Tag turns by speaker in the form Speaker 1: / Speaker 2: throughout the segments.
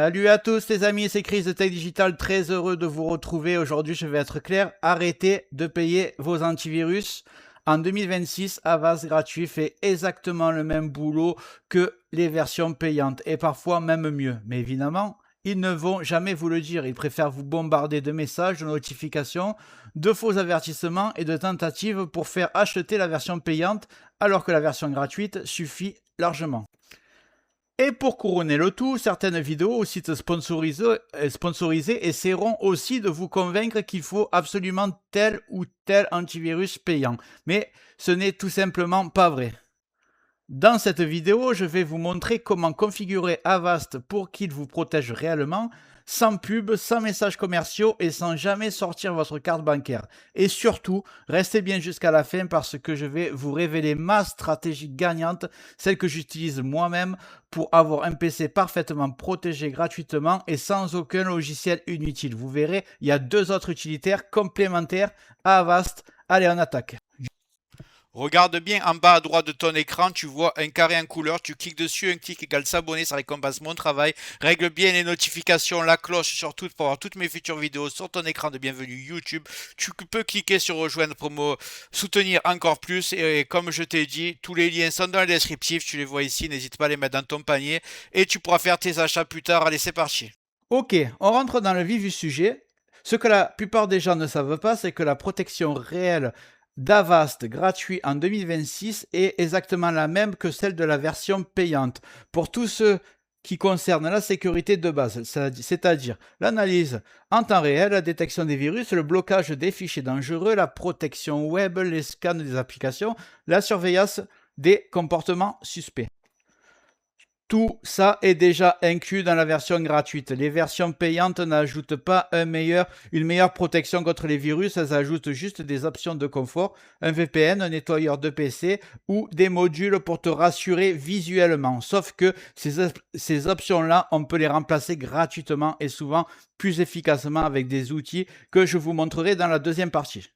Speaker 1: Salut à tous les amis, c'est Chris de Tech Digital, très heureux de vous retrouver. Aujourd'hui, je vais être clair, arrêtez de payer vos antivirus. En 2026, Avast gratuit fait exactement le même boulot que les versions payantes et parfois même mieux. Mais évidemment, ils ne vont jamais vous le dire. Ils préfèrent vous bombarder de messages, de notifications, de faux avertissements et de tentatives pour faire acheter la version payante alors que la version gratuite suffit largement. Et pour couronner le tout, certaines vidéos ou sites sponsorisés essaieront aussi de vous convaincre qu'il faut absolument tel ou tel antivirus payant. Mais ce n'est tout simplement pas vrai. Dans cette vidéo, je vais vous montrer comment configurer Avast pour qu'il vous protège réellement, sans pub, sans messages commerciaux et sans jamais sortir votre carte bancaire. Et surtout, restez bien jusqu'à la fin parce que je vais vous révéler ma stratégie gagnante, celle que j'utilise moi-même pour avoir un PC parfaitement protégé gratuitement et sans aucun logiciel inutile. Vous verrez, il y a deux autres utilitaires complémentaires à Avast. Allez, on attaque.
Speaker 2: Regarde bien en bas à droite de ton écran, tu vois un carré en couleur, tu cliques dessus, un clic égale s'abonner, ça récompense mon travail. Règle bien les notifications, la cloche surtout pour avoir toutes mes futures vidéos sur ton écran de bienvenue YouTube. Tu peux cliquer sur rejoindre pour me soutenir encore plus et comme je t'ai dit, tous les liens sont dans le descriptif, tu les vois ici, n'hésite pas à les mettre dans ton panier et tu pourras faire tes achats plus tard. Allez, c'est parti.
Speaker 1: Ok, on rentre dans le vif du sujet. Ce que la plupart des gens ne savent pas, c'est que la protection réelle d'Avast gratuit en 2026 est exactement la même que celle de la version payante. Pour tous ceux qui concernent la sécurité de base, c'est-à-dire l'analyse en temps réel, la détection des virus, le blocage des fichiers dangereux, la protection web, les scans des applications, la surveillance des comportements suspects. Tout ça est déjà inclus dans la version gratuite. Les versions payantes n'ajoutent pas une meilleure protection contre les virus, elles ajoutent juste des options de confort, un VPN, un nettoyeur de PC ou des modules pour te rassurer visuellement. Sauf que ces options-là, on peut les remplacer gratuitement et souvent plus efficacement avec des outils que je vous montrerai dans la deuxième partie.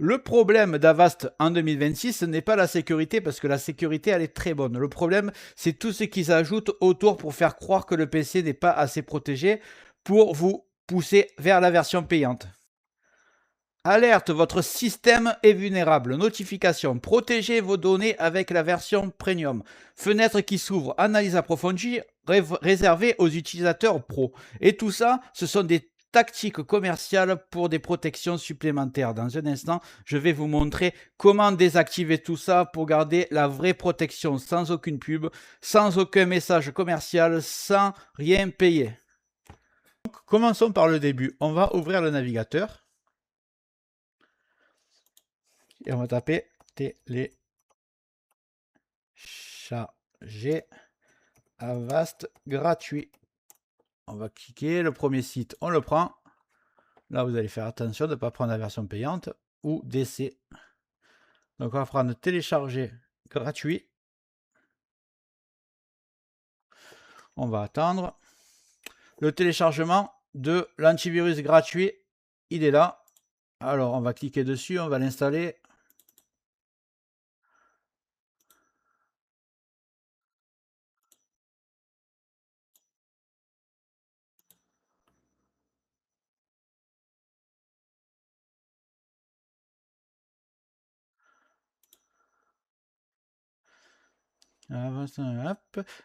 Speaker 1: Le problème d'Avast en 2026, ce n'est pas la sécurité, parce que la sécurité, elle est très bonne. Le problème, c'est tout ce qu'ils ajoutent autour pour faire croire que le PC n'est pas assez protégé pour vous pousser vers la version payante. Alerte, votre système est vulnérable. Notification, protégez vos données avec la version premium. Fenêtre qui s'ouvre, analyse approfondie, réservée aux utilisateurs pro. Et tout ça, ce sont des tactiques commerciales pour des protections supplémentaires. Dans un instant, je vais vous montrer comment désactiver tout ça pour garder la vraie protection sans aucune pub, sans aucun message commercial, sans rien payer. Donc, commençons par le début. On va ouvrir le navigateur. Et on va taper télécharger Avast gratuit. On va cliquer, le premier site, on le prend. Là, vous allez faire attention de ne pas prendre la version payante ou DC. Donc, on va prendre télécharger gratuit. On va attendre. Le téléchargement de l'antivirus gratuit, il est là. Alors, on va cliquer dessus, on va l'installer.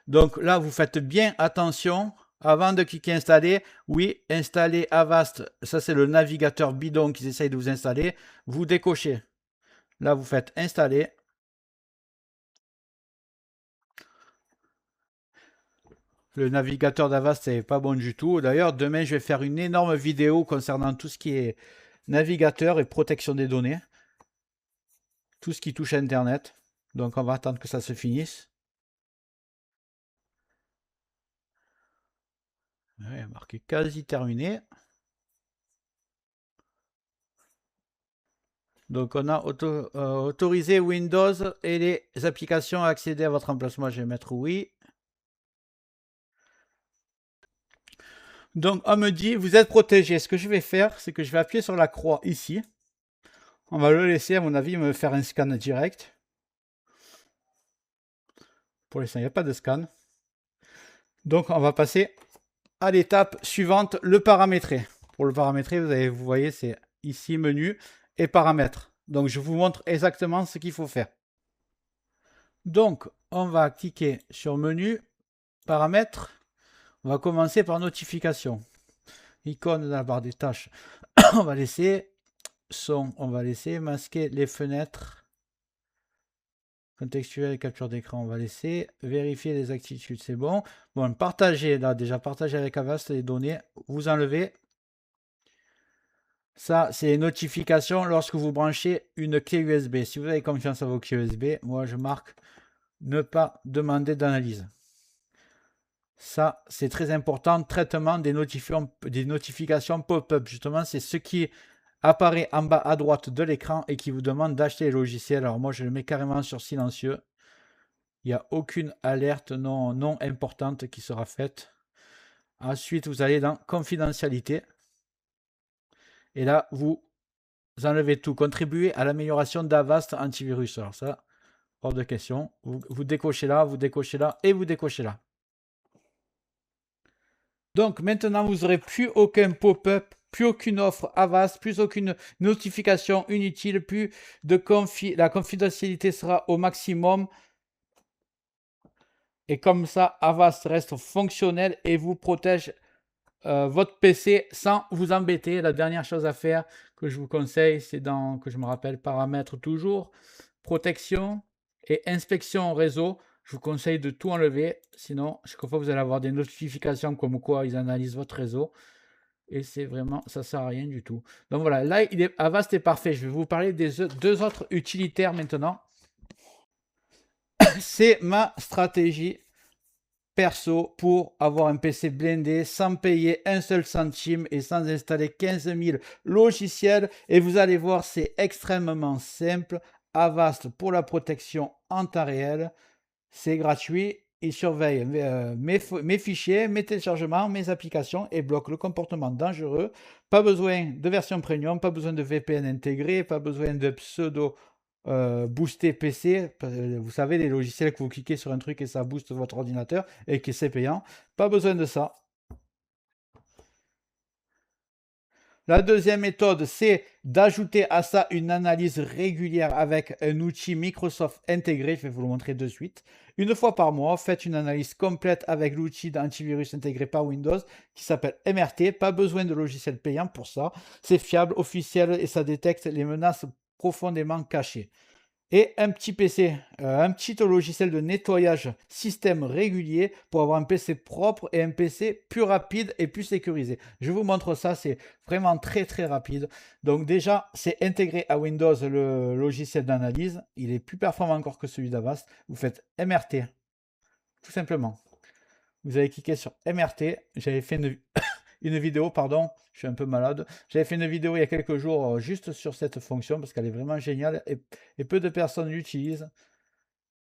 Speaker 1: Donc là, vous faites bien attention avant de cliquer installer. Oui, installer Avast, ça c'est le navigateur bidon qu'ils essayent de vous installer. Vous décochez. Là, vous faites installer. Le navigateur d'Avast, c'est pas bon du tout. D'ailleurs, demain, je vais faire une énorme vidéo concernant tout ce qui est navigateur et protection des données. Tout ce qui touche à Internet. Donc, on va attendre que ça se finisse. Ouais, marqué quasi terminé. Donc, on a autorisé Windows et les applications à accéder à votre emplacement. Je vais mettre oui. Donc, on me dit, vous êtes protégé. Ce que je vais faire, c'est que je vais appuyer sur la croix ici. On va le laisser, à mon avis, me faire un scan direct. Pour l'instant, il n'y a pas de scan. Donc, on va passer à l'étape suivante, le paramétrer. Pour le paramétrer, vous voyez, c'est ici menu et paramètres. Donc, je vous montre exactement ce qu'il faut faire. Donc, on va cliquer sur menu, paramètres. On va commencer par notification. Icône dans la barre des tâches. On va laisser son, on va laisser masquer les fenêtres. Contextuel et capture d'écran, on va laisser. Vérifier les actitudes, c'est bon. Bon, partager, là, déjà partager avec Avast les données. Vous enlevez. Ça, c'est les notifications lorsque vous branchez une clé USB. Si vous avez confiance à vos clés USB, moi, je marque ne pas demander d'analyse. Ça, c'est très important. Traitement des notifications pop-up. Justement, c'est ce qui apparaît en bas à droite de l'écran et qui vous demande d'acheter les logiciels. Alors moi, je le mets carrément sur silencieux. Il n'y a aucune alerte non importante qui sera faite. Ensuite, vous allez dans confidentialité. Et là, vous enlevez tout. Contribuer à l'amélioration d'Avast antivirus. Alors ça, hors de question. Vous décochez là, vous décochez là et vous décochez là. Donc maintenant, vous n'aurez plus aucun pop-up, plus aucune offre Avast, plus aucune notification inutile, plus de la confidentialité sera au maximum. Et comme ça, Avast reste fonctionnel et vous protège votre PC sans vous embêter. La dernière chose à faire que je vous conseille, c'est dans, que je me rappelle, paramètres toujours, protection et inspection réseau. Je vous conseille de tout enlever, sinon chaque fois vous allez avoir des notifications comme quoi ils analysent votre réseau et c'est vraiment, ça sert à rien du tout. Donc voilà, là Avast est parfait. Je vais vous parler des deux autres utilitaires maintenant. C'est ma stratégie perso pour avoir un PC blindé sans payer un seul centime et sans installer 15 000 logiciels. Et vous allez voir, c'est extrêmement simple. Avast pour la protection en temps réel. C'est gratuit. Il surveille mes fichiers, mes téléchargements, mes applications et bloque le comportement dangereux. Pas besoin de version premium, pas besoin de VPN intégré, pas besoin de pseudo booster PC. Vous savez, les logiciels que vous cliquez sur un truc et ça booste votre ordinateur et que c'est payant. Pas besoin de ça. La deuxième méthode, c'est d'ajouter à ça une analyse régulière avec un outil Microsoft intégré. Je vais vous le montrer de suite. Une fois par mois, faites une analyse complète avec l'outil d'antivirus intégré par Windows qui s'appelle MRT. Pas besoin de logiciel payant pour ça. C'est fiable, officiel et ça détecte les menaces profondément cachées. Et un petit PC, un petit logiciel de nettoyage système régulier pour avoir un PC propre et un PC plus rapide et plus sécurisé. Je vous montre ça, c'est vraiment très très rapide. Donc déjà, c'est intégré à Windows le logiciel d'analyse. Il est plus performant encore que celui d'Avast. Vous faites MRT, tout simplement. Vous allez cliquer sur MRT. J'avais fait une vidéo, pardon, je suis un peu malade. J'avais fait une vidéo il y a quelques jours juste sur cette fonction parce qu'elle est vraiment géniale et peu de personnes l'utilisent.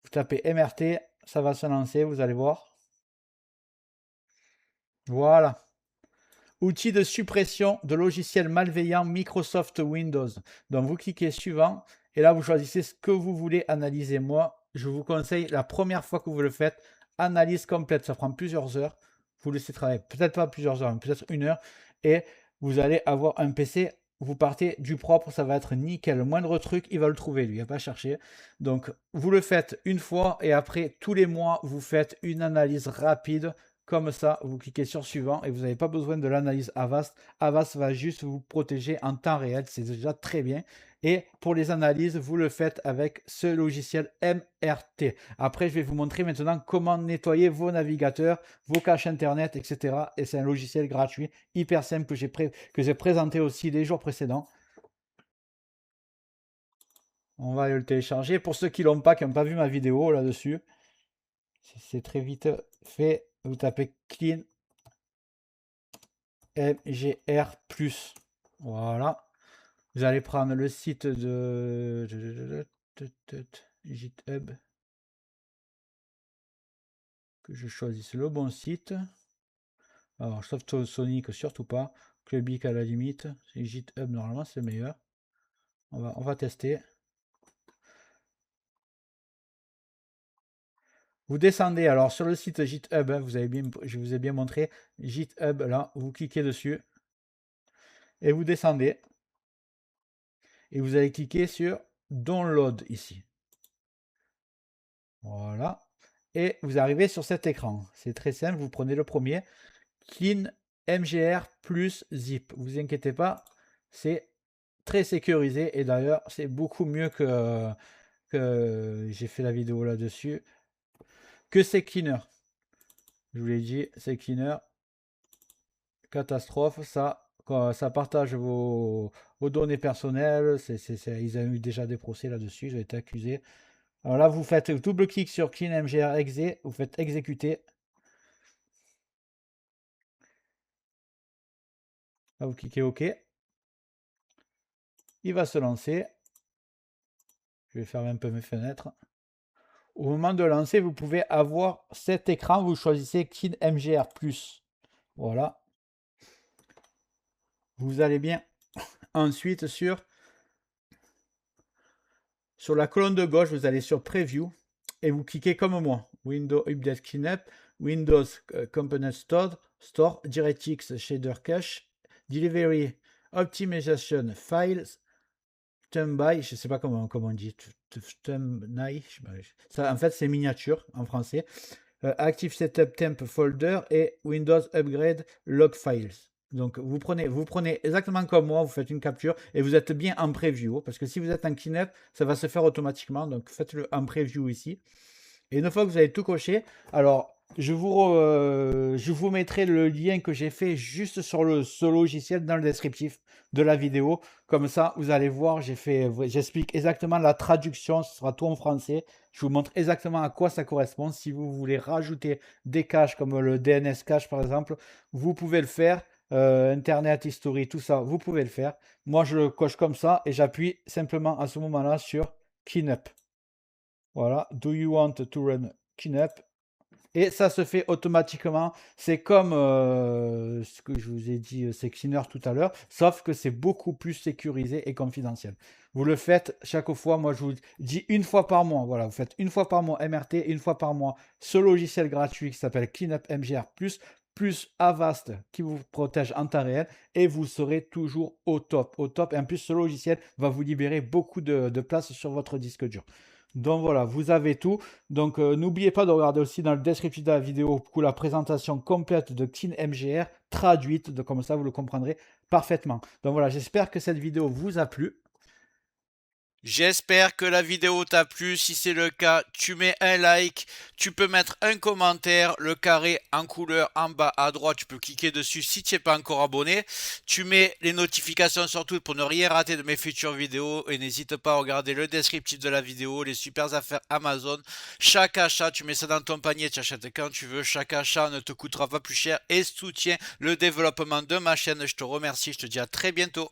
Speaker 1: Vous tapez MRT, ça va se lancer, vous allez voir. Voilà. Outil de suppression de logiciels malveillants Microsoft Windows. Donc vous cliquez suivant et là vous choisissez ce que vous voulez analyser. Moi, je vous conseille la première fois que vous le faites, analyse complète. Ça prend plusieurs heures. Vous laissez travailler, peut-être pas plusieurs heures, mais peut-être une heure. Et vous allez avoir un PC. Vous partez du propre, ça va être nickel. Le moindre truc, il va le trouver, lui, il va pas chercher. Donc, vous le faites une fois et après, tous les mois, vous faites une analyse rapide. Comme ça, vous cliquez sur suivant et vous n'avez pas besoin de l'analyse Avast. Avast va juste vous protéger en temps réel, c'est déjà très bien. Et pour les analyses, vous le faites avec ce logiciel MRT. Après, je vais vous montrer maintenant comment nettoyer vos navigateurs, vos caches internet, etc. Et c'est un logiciel gratuit, hyper simple que j'ai présenté aussi les jours précédents. On va le télécharger. Pour ceux qui l'ont pas, qui n'ont pas vu ma vidéo là-dessus, c'est très vite fait. Vous tapez clean MGR+. Voilà. Vous allez prendre le site de GitHub. Que je choisisse le bon site. Alors, Softosonic, surtout pas. Clubic à la limite. C'est GitHub, normalement, c'est meilleur. On va tester. Vous descendez alors sur le site GitHub, hein, je vous ai bien montré GitHub là, vous cliquez dessus et vous descendez et vous allez cliquer sur Download ici. Voilà. Et vous arrivez sur cet écran. C'est très simple, vous prenez le premier, Clean MGR plus zip. Vous inquiétez pas, c'est très sécurisé et d'ailleurs c'est beaucoup mieux que j'ai fait la vidéo là-dessus que CCleaner. Je vous l'ai dit, CCleaner, catastrophe, ça partage vos données personnelles. Ils ont eu déjà des procès là-dessus, ils ont été accusés. Alors là, vous faites double-clic sur Clean MGR Exe, vous faites exécuter. Là, vous cliquez OK. Il va se lancer. Je vais fermer un peu mes fenêtres. Au moment de lancer, vous pouvez avoir cet écran. Vous choisissez Clean MGR+. Voilà. Vous allez bien ensuite sur la colonne de gauche, vous allez sur Preview et vous cliquez comme moi. Windows Update Cleanup, Windows Component Store, DirectX Shader Cache, Delivery Optimization Files, Thumbnail, je ne sais pas comment on dit, Thumbnail, ça, en fait c'est miniature en français, Active Setup Temp Folder et Windows Upgrade Log Files. Donc vous prenez exactement comme moi, vous faites une capture et vous êtes bien en preview, parce que si vous êtes en cleanup, ça va se faire automatiquement, donc faites-le en preview ici. Et une fois que vous avez tout coché, alors je vous mettrai le lien que j'ai fait juste sur ce logiciel dans le descriptif de la vidéo. Comme ça, vous allez voir, j'explique exactement la traduction, ce sera tout en français. Je vous montre exactement à quoi ça correspond. Si vous voulez rajouter des caches comme le DNS cache par exemple, vous pouvez le faire. Internet History, tout ça, vous pouvez le faire. Moi, je le coche comme ça et j'appuie simplement à ce moment-là sur Cleanup. Voilà, do you want to run cleanup? Et ça se fait automatiquement. C'est comme ce que je vous ai dit, c'est Cleaner tout à l'heure, sauf que c'est beaucoup plus sécurisé et confidentiel. Vous le faites chaque fois, moi je vous dis une fois par mois. Voilà, vous faites une fois par mois MRT, une fois par mois ce logiciel gratuit qui s'appelle Cleanup MGR+, plus Avast qui vous protège en temps réel et vous serez toujours au top, au top. Et en plus, ce logiciel va vous libérer beaucoup de place sur votre disque dur. Donc voilà, vous avez tout. Donc n'oubliez pas de regarder aussi dans le descriptif de la vidéo pour la présentation complète de Clean MGR traduite, comme ça vous le comprendrez parfaitement. Donc voilà, j'espère que cette vidéo vous a plu.
Speaker 2: J'espère que la vidéo t'a plu. Si c'est le cas, tu mets un like, tu peux mettre un commentaire, le carré en couleur en bas à droite, tu peux cliquer dessus si tu n'es pas encore abonné. Tu mets les notifications surtout pour ne rien rater de mes futures vidéos et n'hésite pas à regarder le descriptif de la vidéo, les super affaires Amazon. Chaque achat, tu mets ça dans ton panier, tu achètes quand tu veux. Chaque achat ne te coûtera pas plus cher et soutient le développement de ma chaîne. Je te remercie, je te dis à très bientôt.